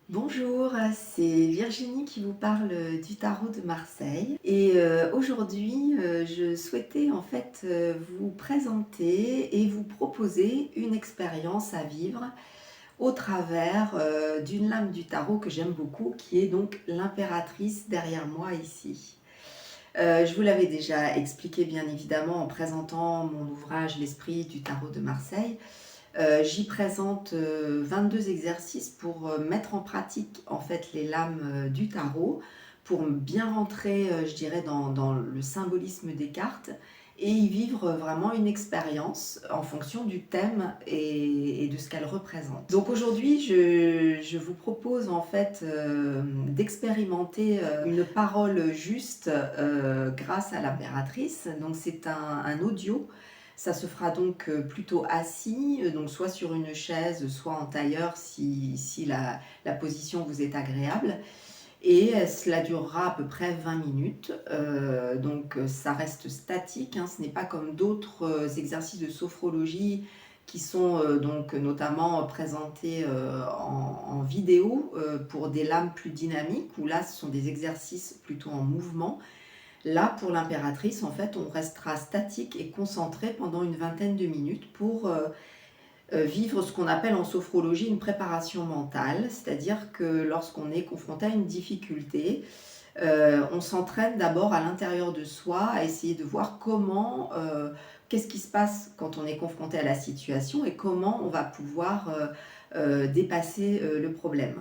Bonjour, c'est Virginie qui vous parle du tarot de Marseille et aujourd'hui, je souhaitais en fait, vous présenter et vous proposer une expérience à vivre au travers, d'une lame du tarot que j'aime beaucoup qui est donc l'impératrice derrière moi ici. Je vous l'avais déjà expliqué bien évidemment en présentant mon ouvrage «L'esprit du tarot de Marseille». J'y présente 22 exercices pour mettre en pratique en fait les lames du tarot, pour bien rentrer, je dirais, dans le symbolisme des cartes et y vivre vraiment une expérience en fonction du thème et de ce qu'elle représente. Donc aujourd'hui, je vous propose en fait d'expérimenter une parole juste grâce à l'impératrice. Donc c'est un audio. Ça se fera donc plutôt assis, donc soit sur une chaise, soit en tailleur si la position vous est agréable. Et cela durera à peu près 20 minutes. Donc ça reste statique, hein, ce n'est pas comme d'autres exercices de sophrologie qui sont donc notamment présentés en vidéo pour des lames plus dynamiques, où là ce sont des exercices plutôt en mouvement. Là, pour l'impératrice, en fait, on restera statique et concentré pendant une vingtaine de minutes pour vivre ce qu'on appelle en sophrologie une préparation mentale, c'est-à-dire que lorsqu'on est confronté à une difficulté, on s'entraîne d'abord à l'intérieur de soi à essayer de voir comment, qu'est-ce qui se passe quand on est confronté à la situation et comment on va pouvoir dépasser le problème.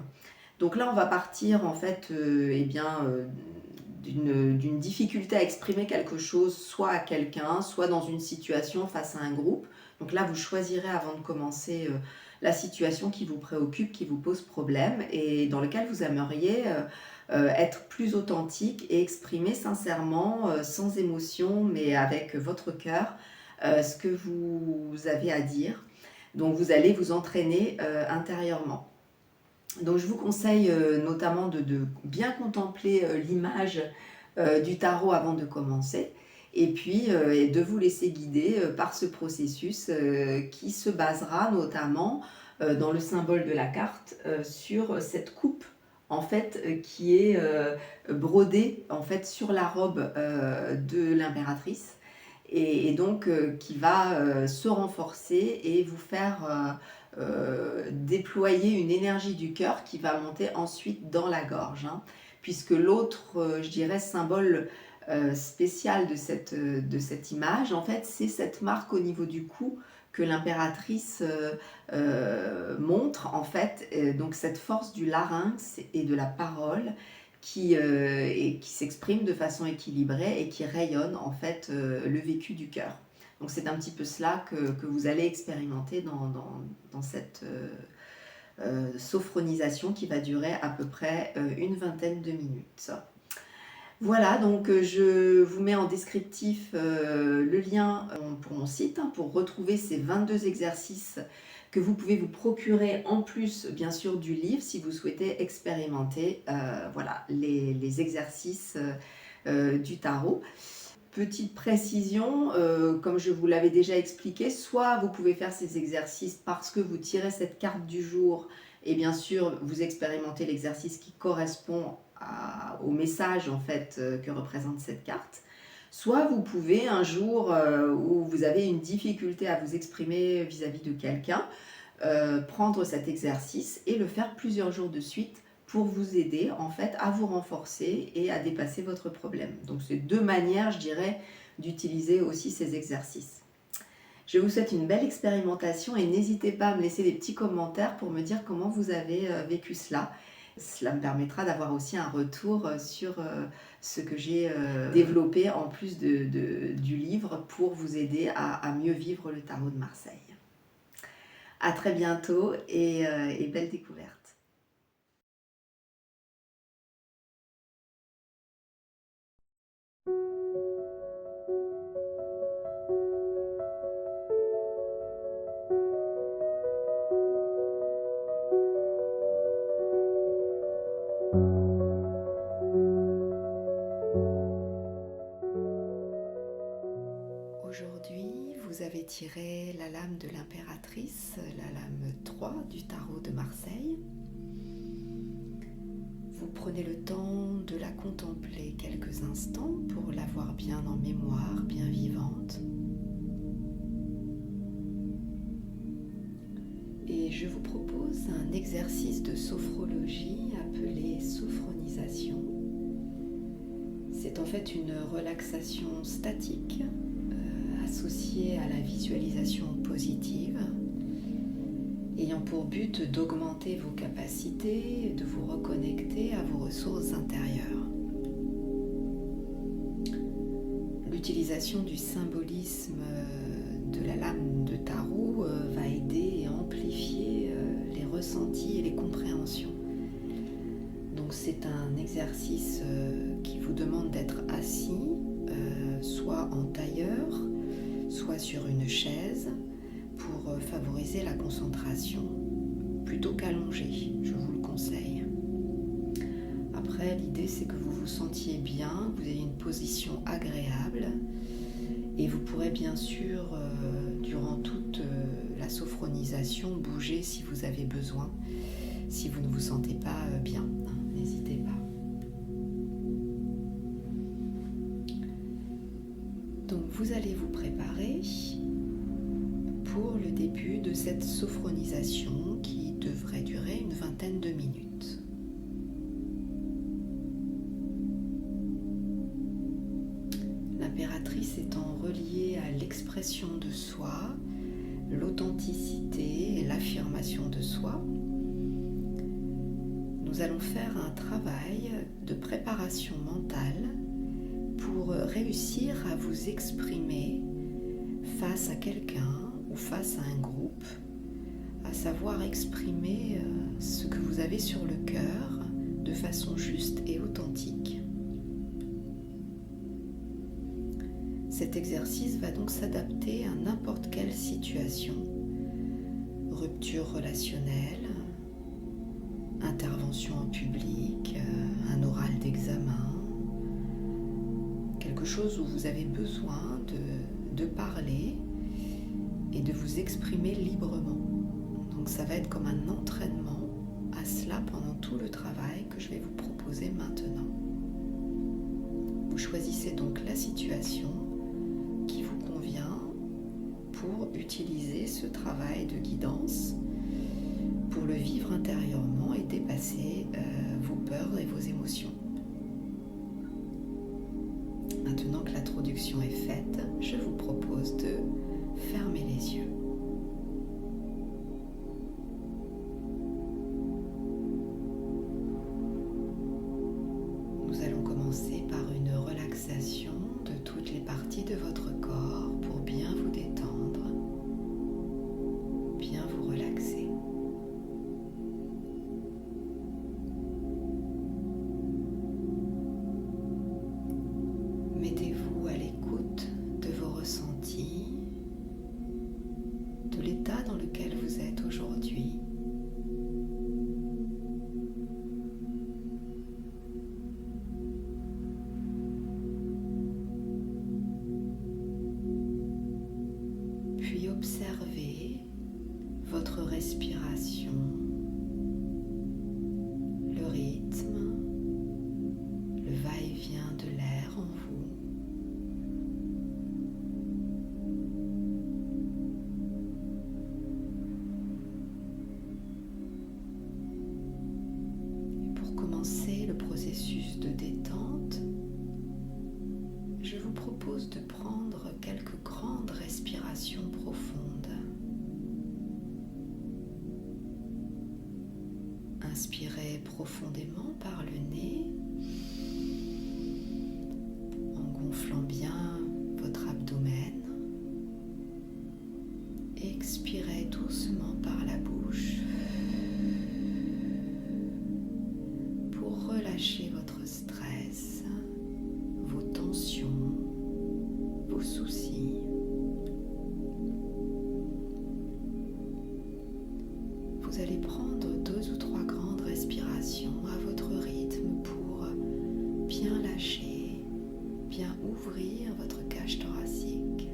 Donc là, on va partir en fait, d'une difficulté à exprimer quelque chose, soit à quelqu'un, soit dans une situation face à un groupe. Donc là, vous choisirez avant de commencer la situation qui vous préoccupe, qui vous pose problème et dans lequel vous aimeriez être plus authentique et exprimer sincèrement, sans émotion, mais avec votre cœur, ce que vous avez à dire. Donc vous allez vous entraîner intérieurement. Donc je vous conseille notamment de bien contempler l'image du tarot avant de commencer et puis et de vous laisser guider par ce processus qui se basera notamment dans le symbole de la carte sur cette coupe en fait qui est brodée en fait sur la robe de l'impératrice et donc qui va se renforcer et vous faire déployer une énergie du cœur qui va monter ensuite dans la gorge, hein, puisque l'autre, je dirais, symbole spécial de cette image, en fait, c'est cette marque au niveau du cou que l'impératrice montre, en fait, donc cette force du larynx et de la parole qui s'exprime de façon équilibrée et qui rayonne, en fait, le vécu du cœur. Donc c'est un petit peu cela que vous allez expérimenter dans cette sophronisation qui va durer à peu près une vingtaine de minutes. Voilà, donc je vous mets en descriptif le lien pour mon site, hein, pour retrouver ces 22 exercices que vous pouvez vous procurer en plus bien sûr du livre si vous souhaitez expérimenter voilà, les exercices du tarot. Petite précision, comme je vous l'avais déjà expliqué, soit vous pouvez faire ces exercices parce que vous tirez cette carte du jour et bien sûr vous expérimentez l'exercice qui correspond au message en fait que représente cette carte. Soit vous pouvez un jour où vous avez une difficulté à vous exprimer vis-à-vis de quelqu'un, prendre cet exercice et le faire plusieurs jours de suite pour vous aider en fait à vous renforcer et à dépasser votre problème. Donc c'est deux manières, je dirais, d'utiliser aussi ces exercices. Je vous souhaite une belle expérimentation et n'hésitez pas à me laisser des petits commentaires pour me dire comment vous avez vécu cela. Cela me permettra d'avoir aussi un retour sur ce que j'ai développé en plus du livre pour vous aider à mieux vivre le tarot de Marseille. À très bientôt et belle découverte. Aujourd'hui, vous avez tiré la lame de l'impératrice, la lame 3 du tarot de Marseille. vous prenez le temps de la contempler quelques instants pour l'avoir bien en mémoire, bien vivante. Et je vous propose un exercice de sophrologie appelé sophronisation. C'est en fait une relaxation statique associée à la visualisation positive, ayant pour but d'augmenter vos capacités et de vous reconnecter à vos ressources intérieures. L'utilisation du symbolisme de la lame de tarot va aider et amplifier les ressentis et les compréhensions. Donc c'est un exercice qui vous demande d'être assis, soit en tailleur, soit sur une chaise, pour favoriser la concentration, plutôt qu'allongé, je vous le conseille. Après, l'idée c'est que vous vous sentiez bien, que vous ayez une position agréable, et vous pourrez bien sûr, durant toute la sophronisation, bouger si vous avez besoin, si vous ne vous sentez pas bien, n'hésitez pas. Donc vous allez vous préparer pour le début de cette sophronisation qui devrait durer une vingtaine de minutes. L'impératrice étant reliée à l'expression de soi, l'authenticité et l'affirmation de soi, nous allons faire un travail de préparation mentale pour réussir à vous exprimer face à quelqu'un ou face à un groupe, à savoir exprimer ce que vous avez sur le cœur de façon juste et authentique. Cet exercice va donc s'adapter à n'importe quelle situation, rupture relationnelle, intervention en public, un oral d'examen, quelque chose où vous avez besoin de parler et de vous exprimer librement. Donc ça va être comme un entraînement à cela pendant tout le travail que je vais vous proposer maintenant. Vous choisissez donc la situation qui vous convient pour utiliser ce travail de guidance, pour le vivre intérieurement et dépasser vos peurs et vos émotions. Maintenant que l'introduction est faite, je vous propose de fermer les yeux. Nous allons commencer par une relaxation de toutes les parties de votre corps pour bien vous détendre, bien vous relaxer. Mettez-vous à l'écoute de vos ressentis, de l'état dans lequel vous êtes aujourd'hui. Puis observez votre respiration, le rythme, le va-et-vient de l'air en vous. Et pour commencer le processus de détente, je vous propose de prendre quelques grandes respirations profondes. Inspirez profondément par le nez, en gonflant bien votre abdomen. Expirez doucement par la bouche pour relâcher votre stress, vos tensions, vos soucis. Vous allez prendre 2 ou 3 grandes respirations à votre rythme pour bien lâcher, bien ouvrir votre cage thoracique.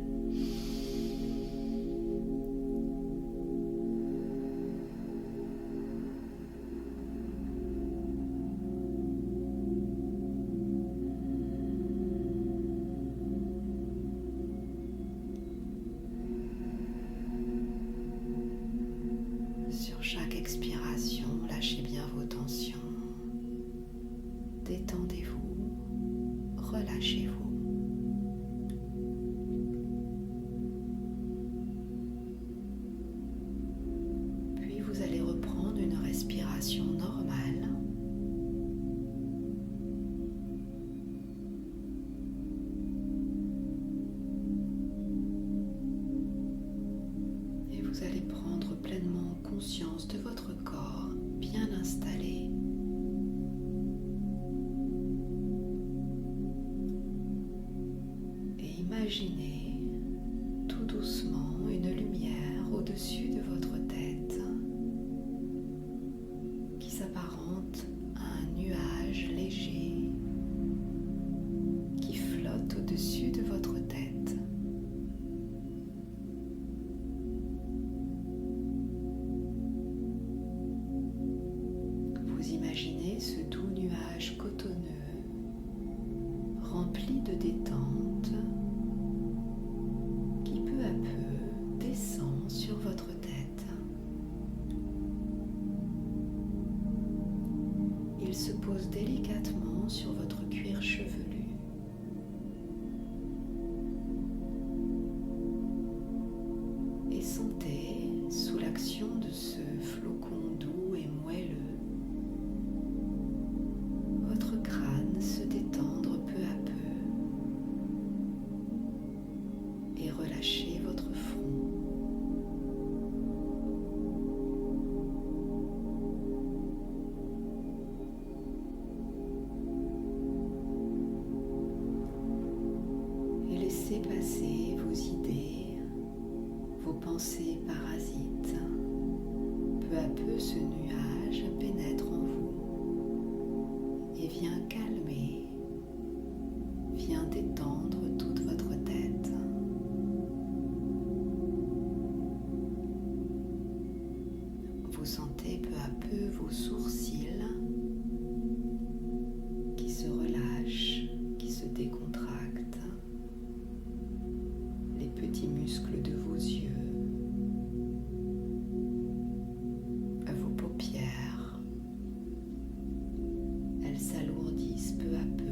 conscience de votre corps bien installé. Et imaginez tout doucement une lumière au-dessus de votre tête qui s'apparente à un nuage léger qui flotte au-dessus de votre tête. Vous imaginez ce doux nuage cotonneux rempli de détente qui peu à peu descend sur votre tête. Il se pose délicatement sur votre cuir chevelu. Et sentez, sous l'action de ce flocon doux et moelleux, votre crâne se détendre peu à peu et relâchez votre front. Et laissez passer vos idées, vos pensées parasites. Peu à peu, ce nuage pénètre en vous et vient calmer, vient détendre toute votre tête. Vous sentez peu à peu vos sourcils qui se relâchent, qui se décontractent, les petits muscles de vos yeux, vos paupières, elles s'alourdissent peu à peu,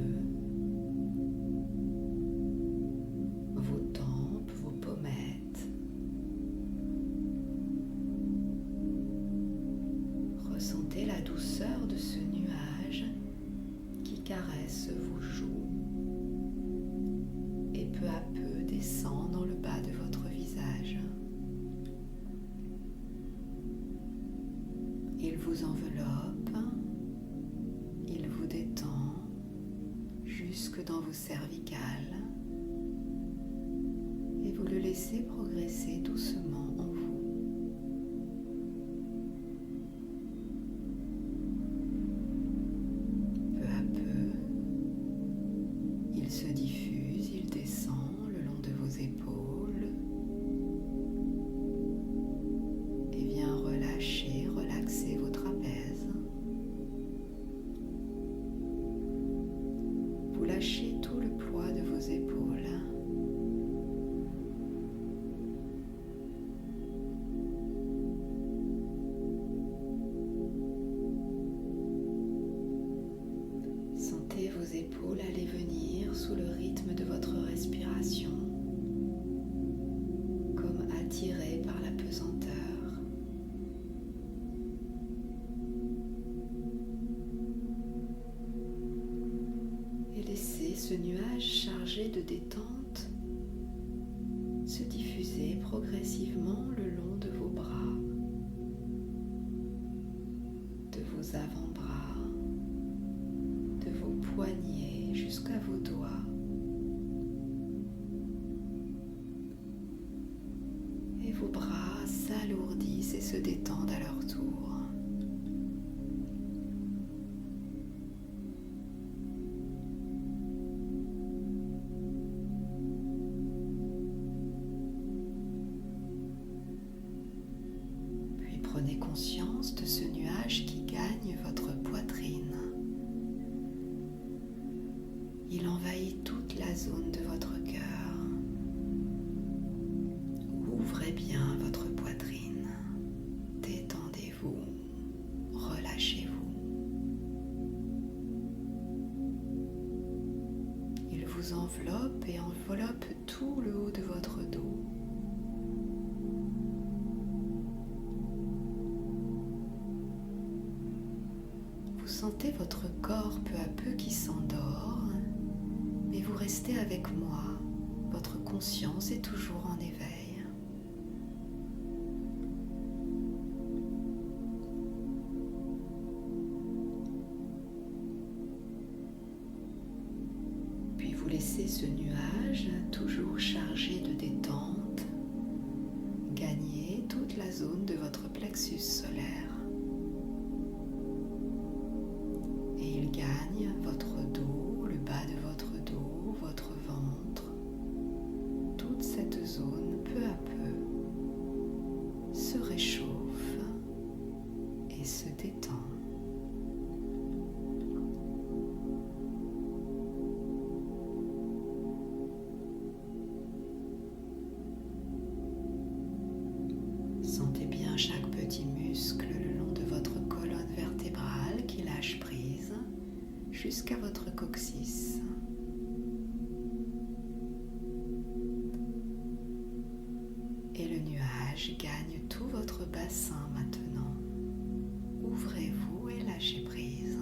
vos tempes, vos pommettes. Ressentez la douceur de ce nuage qui caresse vos joues et peu à peu descend dans le bas de votre visage. Il vous enveloppe, il vous détend jusque dans vos cervicales et vous le laissez progresser doucement en vous. Peu à peu, il se diffuse, il descend le long de vos épaules et vient relâcher, relaxer vos trapèzes. Vous lâchez tout le poids de vos épaules. Sentez vos épaules aller venir sous le rythme de votre respiration, comme attirées par la pesanteur. Et laissez ce nuage chargé de détente se diffuser progressivement le long de vos bras, de vos avant-bras, de vos poignets jusqu'à vos doigts. Et vos bras s'alourdissent et se détendent à leur tour. Puis prenez conscience de ce nuage qui gagne votre poitrine. Il envahit toute la zone de votre cœur. Ouvrez bien votre poitrine. Détendez-vous. Relâchez-vous. Il vous enveloppe et enveloppe tout le haut de votre dos. Vous sentez votre corps peu à peu qui s'endort, mais vous restez avec moi. Votre conscience est toujours en éveil. vous laissez ce nuage, toujours chargé de détente, gagner toute la zone de votre plexus solaire. Et il gagne votre dos, le bas de votre dos, votre ventre. Toute cette zone, peu à peu, se réchauffe et se détend. Sentez bien chaque petit muscle le long de votre colonne vertébrale qui lâche prise jusqu'à votre coccyx. Et le nuage gagne tout votre bassin maintenant. Ouvrez-vous et lâchez prise.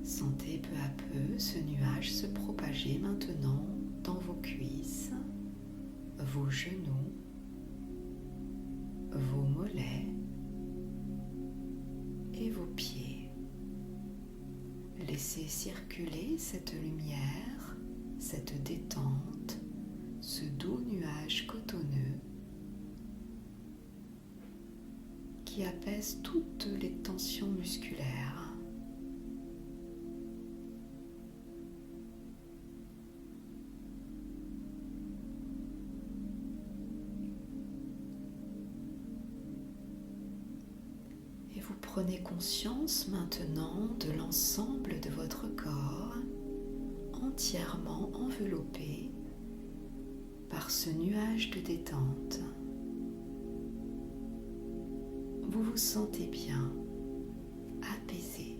Sentez peu à peu ce nuage se propager maintenant dans vos cuisses, vos genoux, vos mollets et vos pieds. Laissez circuler cette lumière, cette détente, ce doux nuage cotonneux qui apaise toutes les tensions musculaires. Vous prenez conscience maintenant de l'ensemble de votre corps entièrement enveloppé par ce nuage de détente. Vous vous sentez bien, apaisé.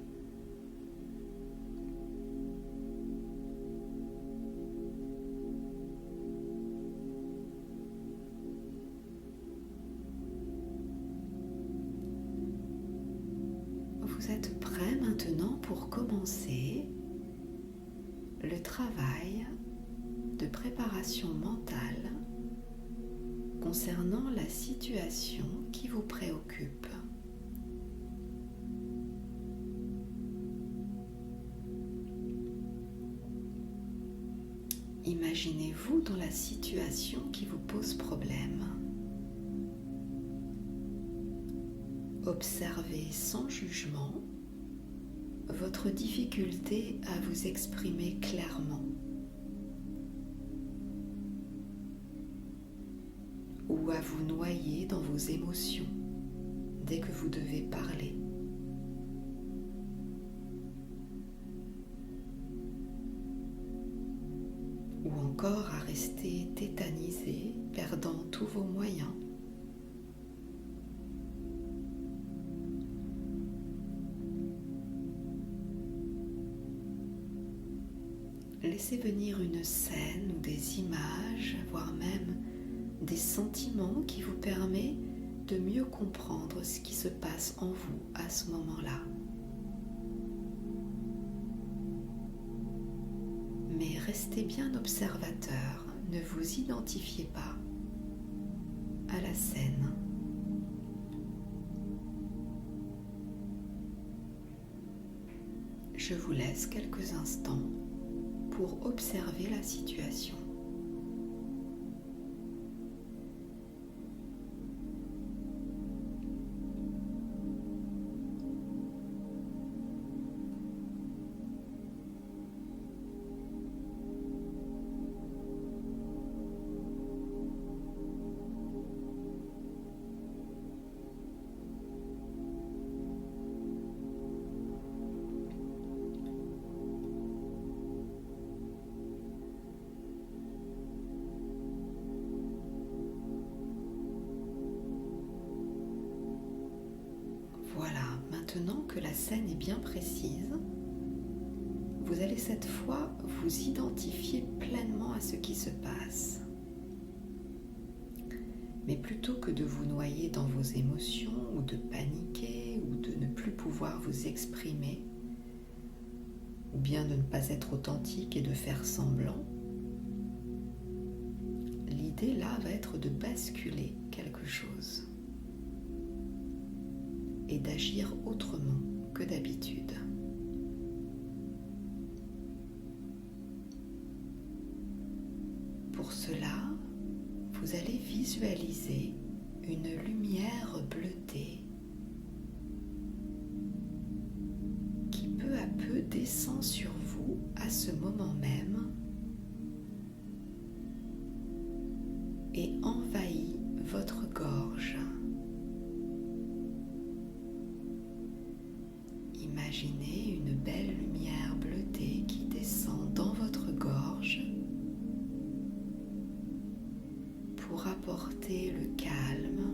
Vous êtes prêt maintenant pour commencer le travail de préparation mentale concernant la situation qui vous préoccupe. Imaginez-vous dans la situation qui vous pose problème. Observez sans jugement votre difficulté à vous exprimer clairement ou à vous noyer dans vos émotions dès que vous devez parler. Ou encore à rester tétanisé, perdant tous vos moyens. Laissez venir une scène ou des images, voire même des sentiments qui vous permettent de mieux comprendre ce qui se passe en vous à ce moment-là. Mais restez bien observateur, ne vous identifiez pas à la scène. Je vous laisse quelques instants pour observer la situation. Maintenant que la scène est bien précise, vous allez cette fois vous identifier pleinement à ce qui se passe. Mais plutôt que de vous noyer dans vos émotions ou de paniquer ou de ne plus pouvoir vous exprimer, ou bien de ne pas être authentique et de faire semblant, l'idée là va être de basculer quelque chose et d'agir autrement que d'habitude. Pour cela, vous allez visualiser une lumière bleutée qui peu à peu descend sur vous à ce moment même et envahit votre gorge. Imaginez une belle lumière bleutée qui descend dans votre gorge pour apporter le calme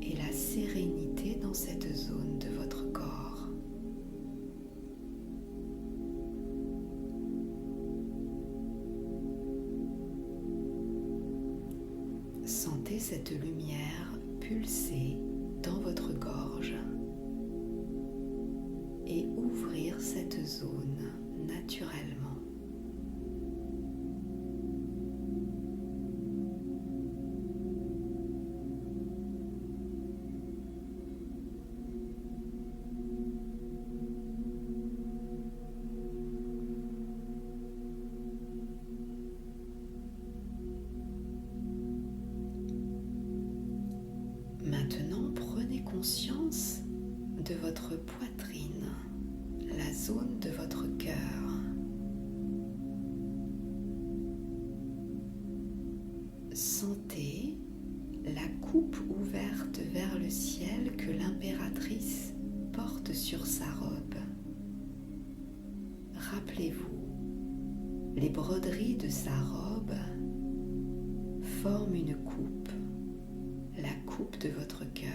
et la sérénité dans cette zone de votre corps. Sentez cette lumière pulser dans votre gorge et ouvrir cette zone naturellement. Maintenant, prenez conscience de votre poitrine, la zone de votre cœur. Sentez la coupe ouverte vers le ciel que l'impératrice porte sur sa robe. Rappelez-vous, les broderies de sa robe forment une coupe, la coupe de votre cœur.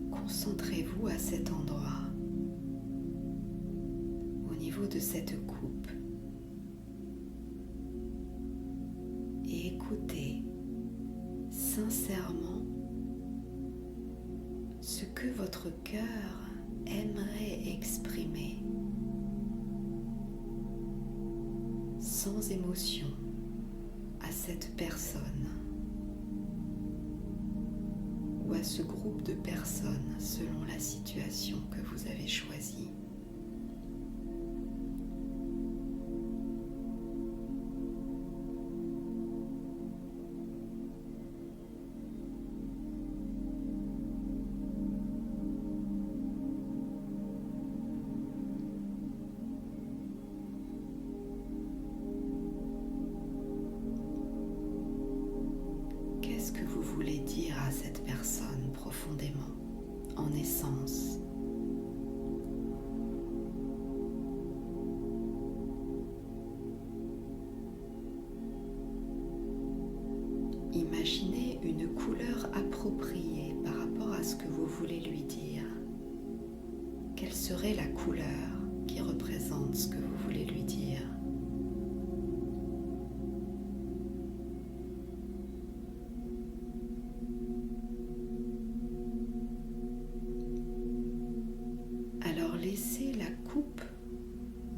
Concentrez-vous à cet endroit, au niveau de cette coupe, et écoutez sincèrement ce que votre cœur aimerait exprimer, sans émotion, à cette personne ou à ce groupe de personnes selon la situation que vous avez choisie. Qu'est-ce que vous voulez dire à cette personne profondément, en essence? Imaginez une couleur appropriée par rapport à ce que vous voulez lui dire. Quelle serait la couleur qui représente ce que vous voulez lui dire? Alors laissez la coupe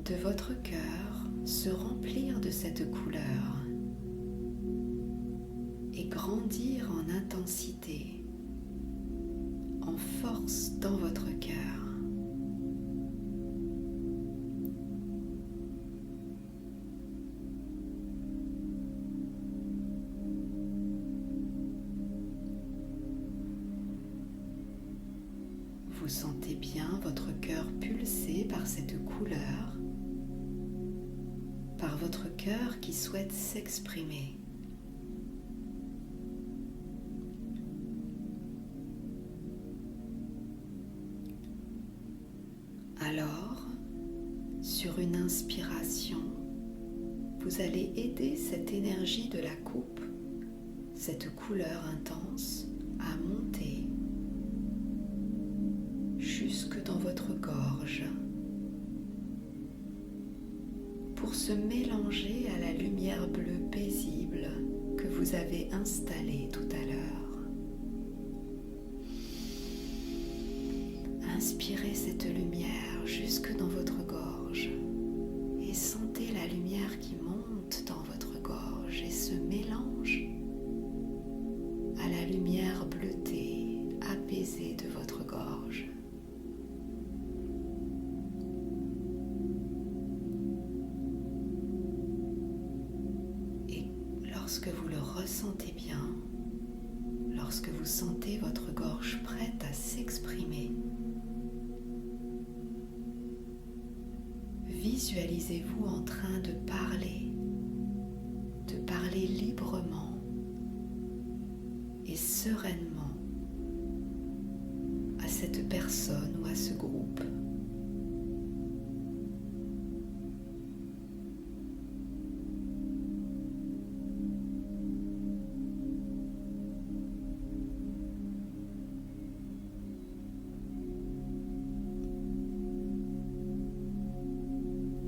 de votre cœur se remplir de cette couleur et grandir en intensité, en force dans votre cœur. Vous sentez bien votre cœur pulser par cette couleur, par votre cœur qui souhaite s'exprimer. Alors, sur une inspiration, vous allez aider cette énergie de la coupe, cette couleur intense, à monter jusque dans votre gorge pour se mélanger à la lumière bleue paisible que vous avez installée tout à l'heure. Inspirez cette lumière jusque dans votre gorge et sentez la lumière qui monte dans votre gorge et se mélange à la lumière bleutée, apaisée de votre gorge. Et lorsque vous le ressentez bien, lorsque vous sentez votre gorge prête à s'exprimer, visualisez-vous en train de parler librement et sereinement à cette personne ou à ce groupe.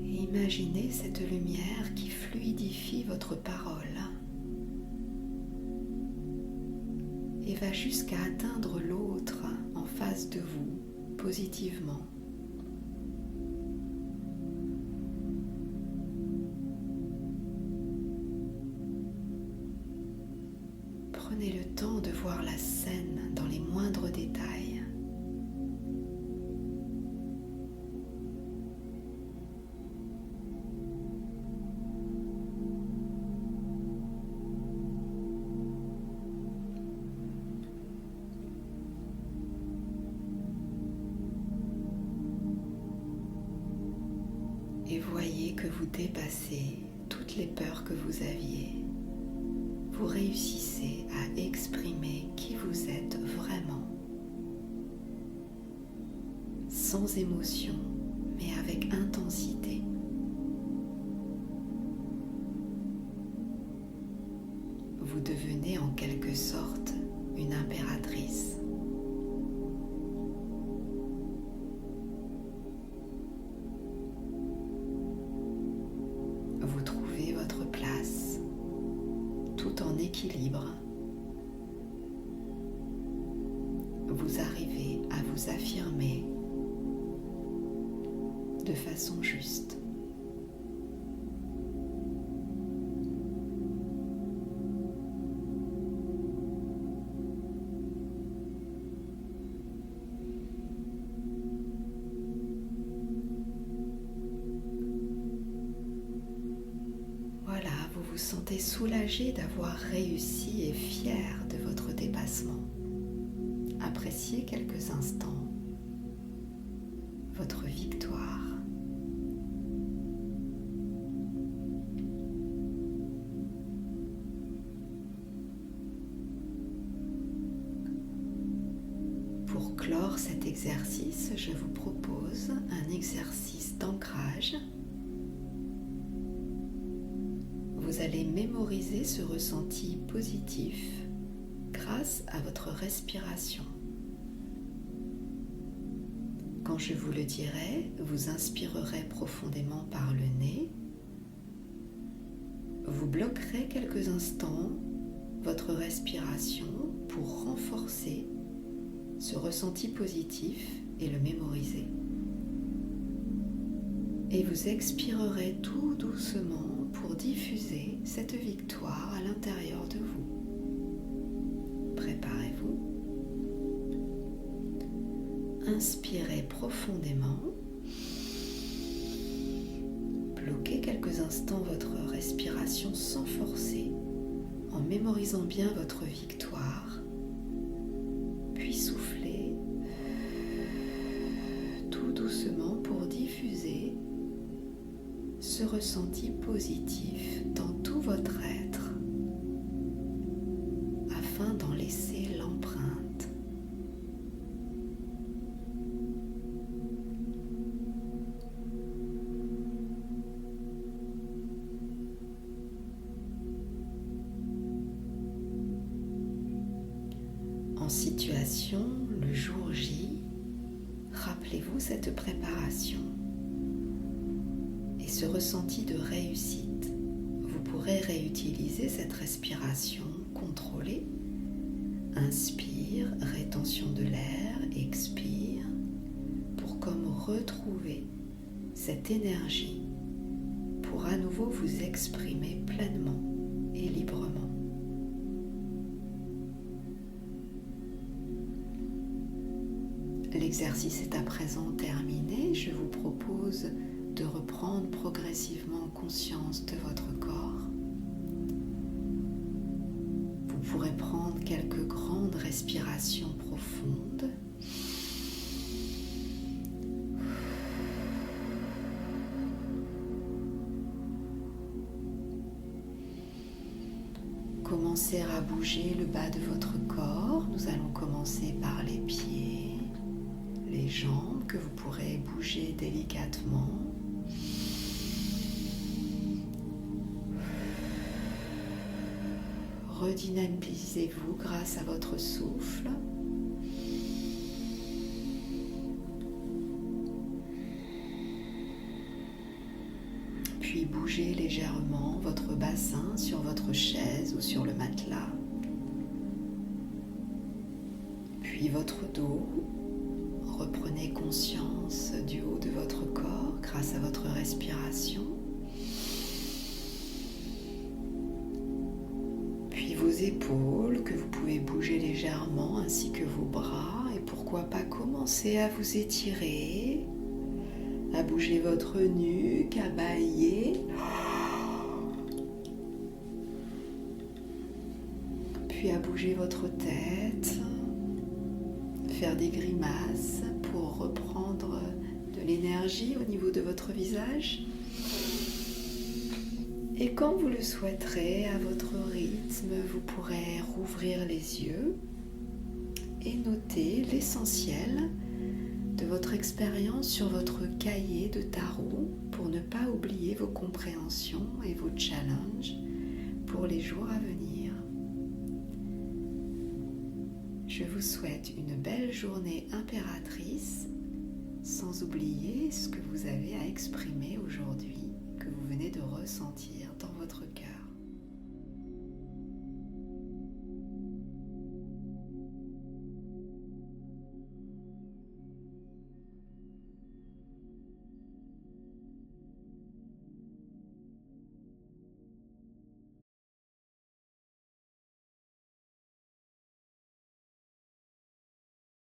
Imaginez cette lumière qui fluidifie votre parole et va jusqu'à atteindre l'autre en face de vous positivement. Prenez le temps de voir la scène dans les moindres détails. Et voyez que vous dépassez toutes les peurs que vous aviez. Vous réussissez à exprimer qui vous êtes vraiment, sans émotion, mais avec intensité. Vous devenez en quelque sorte une impératrice. Vous trouvez votre place tout en équilibre. Vous arrivez à vous affirmer de façon juste. Voilà, vous vous sentez soulagé d'avoir réussi et fier de votre dépassement. Appréciez quelques instants votre victoire. Pour clore cet exercice, je vous propose un exercice d'ancrage. Vous allez mémoriser ce ressenti positif grâce à votre respiration. Quand je vous le dirai, vous inspirerez profondément par le nez. Vous bloquerez quelques instants votre respiration pour renforcer ce ressenti positif et le mémoriser. Et vous expirerez tout doucement pour diffuser cette victoire à l'intérieur de vous. Préparez-vous. Inspirez profondément. Bloquez quelques instants votre respiration sans forcer, en mémorisant bien votre victoire. Puis soufflez tout doucement pour diffuser ce ressenti positif dans tout votre être afin d'en laisser l'empreinte. En situation, le jour J, rappelez-vous cette préparation et ce ressenti de réussite. Vous pourrez réutiliser cette respiration contrôlée. Inspire, rétention de l'air, expire. retrouver cette énergie pour à nouveau vous exprimer pleinement et librement. L'exercice est à présent terminé. Je vous propose de reprendre progressivement conscience de votre corps. Vous pourrez prendre quelques grandes respirations profondes. Commencez à bouger le bas de votre corps. Nous allons commencer par les pieds, les jambes que vous pourrez bouger délicatement. Redynamisez-vous grâce à votre souffle. Puis bougez légèrement votre bassin sur votre chaise ou sur le matelas. Puis votre dos. Reprenez conscience du haut de votre corps grâce à votre respiration. Puis vos épaules que vous pouvez bouger légèrement ainsi que vos bras. Et pourquoi pas commencer à vous étirer, à bouger votre nuque, à bâiller. Puis à bouger votre tête, faire des grimaces pour reprendre de l'énergie au niveau de votre visage. Et quand vous le souhaiterez, à votre rythme, vous pourrez rouvrir les yeux et noter l'essentiel de votre expérience sur votre cahier de tarot pour ne pas oublier vos compréhensions et vos challenges pour les jours à venir. Je vous souhaite une belle journée impératrice, sans oublier ce que vous avez à exprimer aujourd'hui, que vous venez de ressentir dans votre cœur.